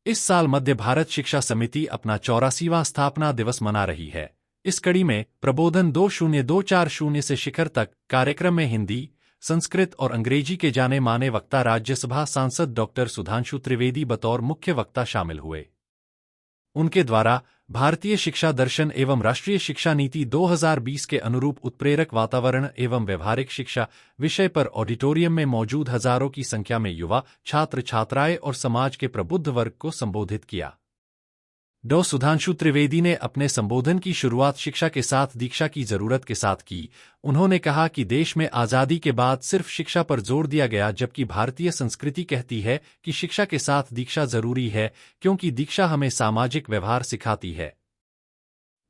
इस साल मध्य भारत शिक्षा समिति अपना 84वां स्थापना दिवस मना रही है। इस कड़ी में प्रबोधन 20240 से शिखर तक कार्यक्रम में हिंदी, संस्कृत और अंग्रेजी के जाने माने वक्ता राज्यसभा सांसद डॉक्टर सुधांशु त्रिवेदी बतौर मुख्य वक्ता शामिल हुए। उनके द्वारा भारतीय शिक्षा दर्शन एवं राष्ट्रीय शिक्षा नीति 2020 के अनुरूप उत्प्रेरक वातावरण एवं व्यवहारिक शिक्षा विषय पर ऑडिटोरियम में मौजूद हजारों की संख्या में युवा, छात्र छात्राएं और समाज के प्रबुद्ध वर्ग को संबोधित किया। डॉ. सुधांशु त्रिवेदी ने अपने संबोधन की शुरुआत शिक्षा के साथ दीक्षा की जरूरत के साथ की। उन्होंने कहा कि देश में आजादी के बाद सिर्फ शिक्षा पर जोर दिया गया, जबकि भारतीय संस्कृति कहती है कि शिक्षा के साथ दीक्षा जरूरी है, क्योंकि दीक्षा हमें सामाजिक व्यवहार सिखाती है।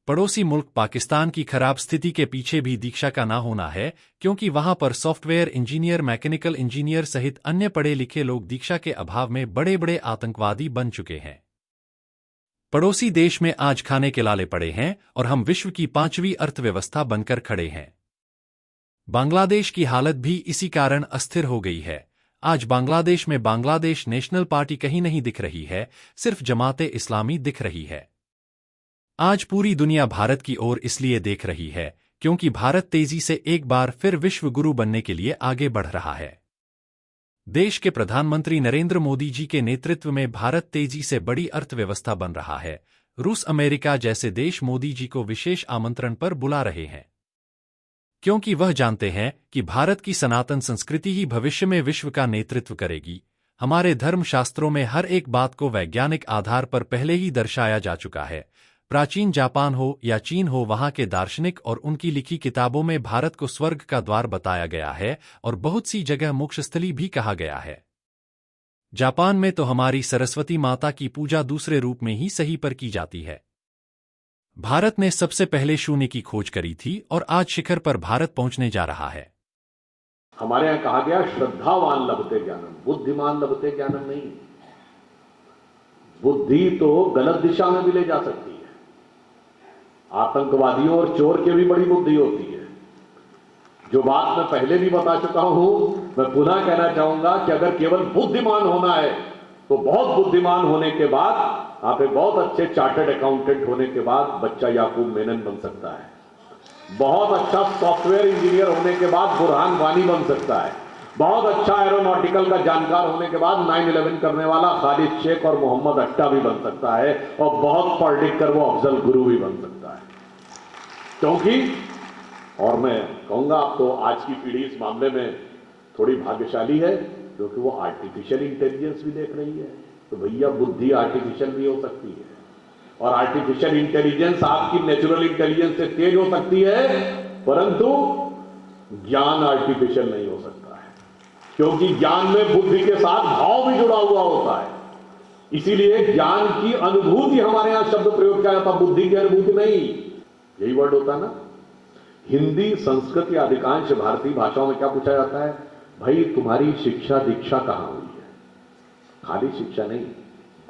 पड़ोसी मुल्क पाकिस्तान की खराब स्थिति के पीछे भी दीक्षा का ना होना है, क्योंकि वहां पर सॉफ्टवेयर इंजीनियर, मैकेनिकल इंजीनियर सहित अन्य पढ़े लिखे लोग दीक्षा के अभाव में बड़े बड़े आतंकवादी बन चुके हैं। पड़ोसी देश में आज खाने के लाले पड़े हैं और हम विश्व की 5वीं अर्थव्यवस्था बनकर खड़े हैं। बांग्लादेश की हालत भी इसी कारण अस्थिर हो गई है। आज बांग्लादेश में बांग्लादेश नेशनल पार्टी कहीं नहीं दिख रही है, सिर्फ जमाते इस्लामी दिख रही है। आज पूरी दुनिया भारत की ओर इसलिए देख रही है क्योंकि भारत तेजी से एक बार फिर विश्व गुरु बनने के लिए आगे बढ़ रहा है। देश के प्रधानमंत्री नरेंद्र मोदी जी के नेतृत्व में भारत तेजी से बड़ी अर्थव्यवस्था बन रहा है। रूस, अमेरिका जैसे देश मोदी जी को विशेष आमंत्रण पर बुला रहे हैं, क्योंकि वह जानते हैं कि भारत की सनातन संस्कृति ही भविष्य में विश्व का नेतृत्व करेगी। हमारे धर्मशास्त्रों में हर एक बात को वैज्ञानिक आधार पर पहले ही दर्शाया जा चुका है। प्राचीन जापान हो या चीन हो, वहां के दार्शनिक और उनकी लिखी किताबों में भारत को स्वर्ग का द्वार बताया गया है और बहुत सी जगह मोक्षस्थली भी कहा गया है। जापान में तो हमारी सरस्वती माता की पूजा दूसरे रूप में ही सही पर की जाती है। भारत ने सबसे पहले शून्य की खोज करी थी और आज शिखर पर भारत पहुंचने जा रहा है। हमारे यहां कहा गया, श्रद्धावान लभते ज्ञानम, बुद्धिमान लभते ज्ञानम नहीं। बुद्धि तो गलत दिशा में भी ले जा सकती है। आतंकवादियों और चोर की भी बड़ी बुद्धि होती है। जो बात मैं पहले भी बता चुका हूं, मैं पुनः कहना चाहूंगा कि अगर केवल बुद्धिमान होना है तो बहुत बुद्धिमान होने के बाद, आप एक बहुत अच्छे चार्टर्ड अकाउंटेंट होने के बाद बच्चा याकूब मेनन बन सकता है। बहुत अच्छा सॉफ्टवेयर इंजीनियर होने के बाद बुरहान वानी बन सकता है। बहुत अच्छा एरोनॉटिकल का जानकार होने के बाद 9/11 करने वाला खालिद शेख और मोहम्मद अट्टा भी बन सकता है, और बहुत पढ़ लिख कर वो अफजल गुरु भी बन सकता है। क्योंकि, और मैं कहूंगा आप तो आज की पीढ़ी इस मामले में थोड़ी भाग्यशाली है, क्योंकि वो आर्टिफिशियल इंटेलिजेंस भी देख रही है। तो भैया, बुद्धि आर्टिफिशियल भी हो सकती है, और आर्टिफिशियल इंटेलिजेंस आपकी नेचुरल इंटेलिजेंस से तेज हो सकती है, परंतु ज्ञान आर्टिफिशियल नहीं हो सकता है, क्योंकि ज्ञान में बुद्धि के साथ भाव भी जुड़ा हुआ होता है। इसीलिए ज्ञान की अनुभूति हमारे यहां शब्द प्रयोग किया जाता, बुद्धि की अनुभूति नहीं। यही वर्ड होता है ना। हिंदी, संस्कृत या अधिकांश भारतीय भाषाओं में क्या पूछा जाता है? भाई, तुम्हारी शिक्षा दीक्षा कहां हुई है? खाली शिक्षा नहीं,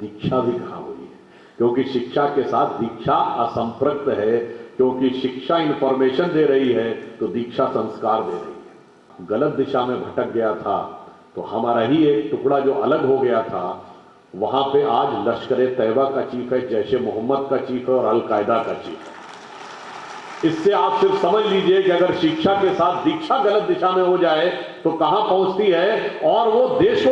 दीक्षा भी कहां हुई है? क्योंकि शिक्षा के साथ दीक्षा असंपृक्त है, क्योंकि शिक्षा इंफॉर्मेशन दे रही है तो दीक्षा संस्कार दे रही है। गलत दिशा में भटक गया था तो हमारा ही एक टुकड़ा जो अलग हो गया था, वहां पे आज लश्कर-ए-तैयबा का चीफ है, जैश-ए मोहम्मद का चीफ है और अल-कायदा का चीफ है। इससे आप सिर्फ समझ लीजिए कि अगर शिक्षा के साथ दीक्षा गलत दिशा में हो जाए तो कहां पहुंचती है, और वो देश